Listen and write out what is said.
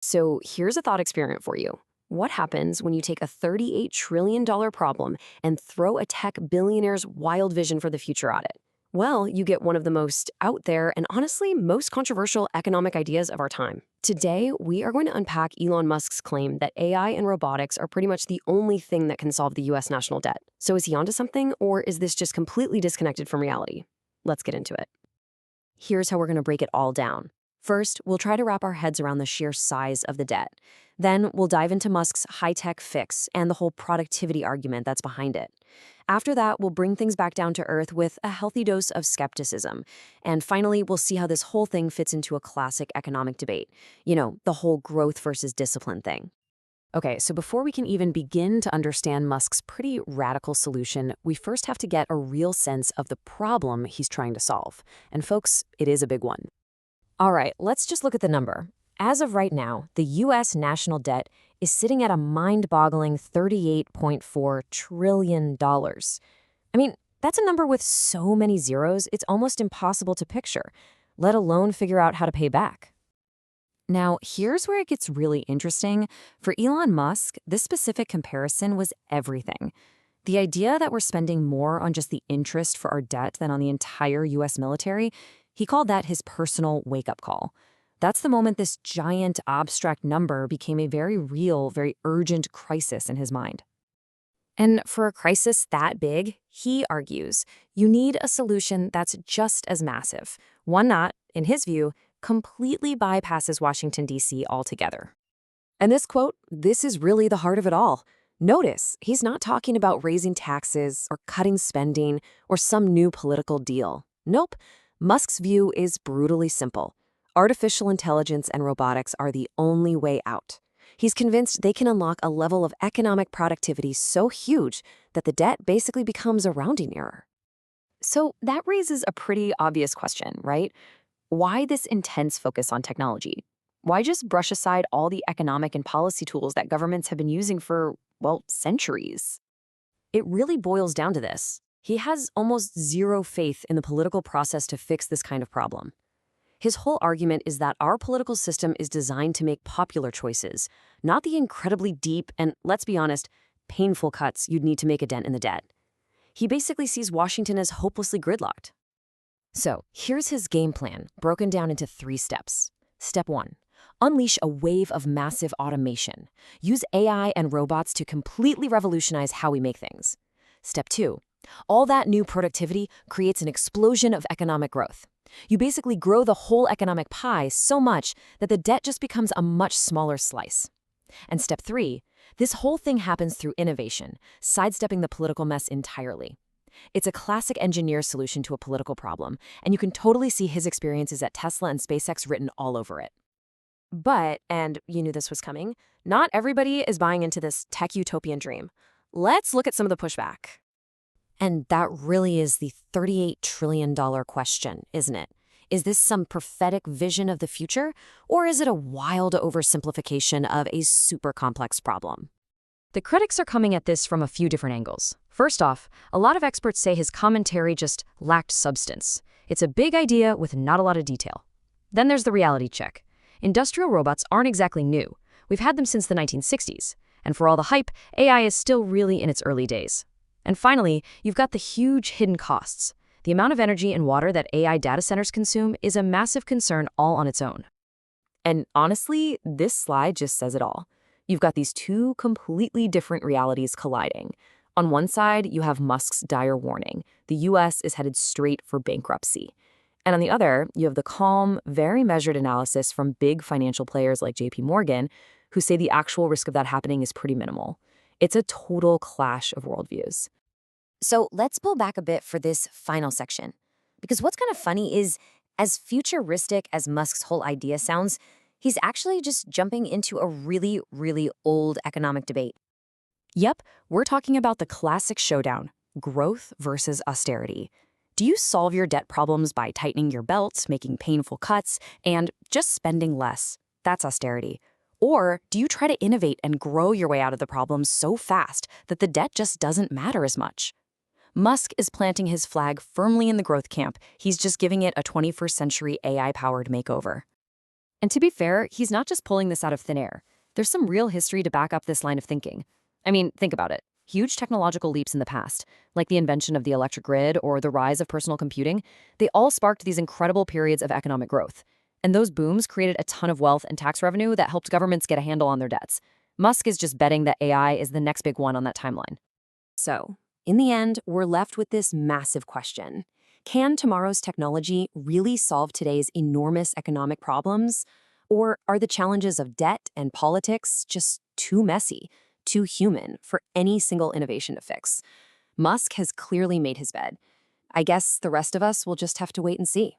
So here's a thought experiment for you. What happens when you take a $38 trillion problem and throw a tech billionaire's wild vision for the future at it? Well, you get one of the most out there and honestly most controversial economic ideas of our time. Today, we are going to unpack Elon Musk's claim that AI and robotics are pretty much the only thing that can solve the US national debt. So is he onto something, or is this just completely disconnected from reality? Let's get into it. Here's how we're going to break it all down. First, we'll try to wrap our heads around the sheer size of the debt. Then, we'll dive into Musk's high-tech fix and the whole productivity argument that's behind it. After that, we'll bring things back down to earth with a healthy dose of skepticism. And finally, we'll see how this whole thing fits into a classic economic debate. You know, the whole growth versus discipline thing. Okay, so before we can even begin to understand Musk's pretty radical solution, we first have to get a real sense of the problem he's trying to solve. And folks, it is a big one. All right, let's just look at the number. As of right now, the U.S. national debt is sitting at a mind-boggling $38.4 trillion. I mean, that's a number with so many zeros, it's almost impossible to picture, let alone figure out how to pay back. Now, here's where it gets really interesting. For Elon Musk, this specific comparison was everything. The idea that we're spending more on just the interest for our debt than on the entire U.S. military, he called that his personal wake-up call. That's the moment this giant, abstract number became a very real, very urgent crisis in his mind. And for a crisis that big, he argues, you need a solution that's just as massive, one that, in his view, completely bypasses Washington, D.C. altogether. And this quote, this is really the heart of it all. Notice, he's not talking about raising taxes or cutting spending or some new political deal. Nope. Musk's view is brutally simple. Artificial intelligence and robotics are the only way out. He's convinced they can unlock a level of economic productivity so huge that the debt basically becomes a rounding error. So that raises a pretty obvious question, right? Why this intense focus on technology? Why just brush aside all the economic and policy tools that governments have been using for, well, centuries? It really boils down to this. He has almost zero faith in the political process to fix this kind of problem. His whole argument is that our political system is designed to make popular choices, not the incredibly deep and, let's be honest, painful cuts you'd need to make a dent in the debt. He basically sees Washington as hopelessly gridlocked. So, here's his game plan, broken down into 3 steps. Step 1. Unleash a wave of massive automation. Use AI and robots to completely revolutionize how we make things. Step 2. All that new productivity creates an explosion of economic growth. You basically grow the whole economic pie so much that the debt just becomes a much smaller slice. And step 3, this whole thing happens through innovation, sidestepping the political mess entirely. It's a classic engineer solution to a political problem, and you can totally see his experiences at Tesla and SpaceX written all over it. But, and you knew this was coming, not everybody is buying into this tech utopian dream. Let's look at some of the pushback. And that really is the $38 trillion question, isn't it? Is this some prophetic vision of the future, or is it a wild oversimplification of a super complex problem? The critics are coming at this from a few different angles. First off, a lot of experts say his commentary just lacked substance. It's a big idea with not a lot of detail. Then there's the reality check. Industrial robots aren't exactly new. We've had them since the 1960s. And for all the hype, AI is still really in its early days. And finally, you've got the huge hidden costs. The amount of energy and water that AI data centers consume is a massive concern all on its own. And honestly, this slide just says it all. You've got these 2 completely different realities colliding. On one side, you have Musk's dire warning. The US is headed straight for bankruptcy. And on the other, you have the calm, very measured analysis from big financial players like JP Morgan, who say the actual risk of that happening is pretty minimal. It's a total clash of worldviews. So let's pull back a bit for this final section. Because what's kind of funny is, as futuristic as Musk's whole idea sounds, he's actually just jumping into a really, really old economic debate. Yep, we're talking about the classic showdown, growth versus austerity. Do you solve your debt problems by tightening your belts, making painful cuts, and just spending less? That's austerity. Or do you try to innovate and grow your way out of the problem so fast that the debt just doesn't matter as much? Musk is planting his flag firmly in the growth camp. He's just giving it a 21st century AI-powered makeover. And to be fair, he's not just pulling this out of thin air. There's some real history to back up this line of thinking. I mean, think about it. Huge technological leaps in the past, like the invention of the electric grid or the rise of personal computing, they all sparked these incredible periods of economic growth. And those booms created a ton of wealth and tax revenue that helped governments get a handle on their debts. Musk is just betting that AI is the next big one on that timeline. So, in the end, we're left with this massive question. Can tomorrow's technology really solve today's enormous economic problems? Or are the challenges of debt and politics just too messy, too human for any single innovation to fix? Musk has clearly made his bed. I guess the rest of us will just have to wait and see.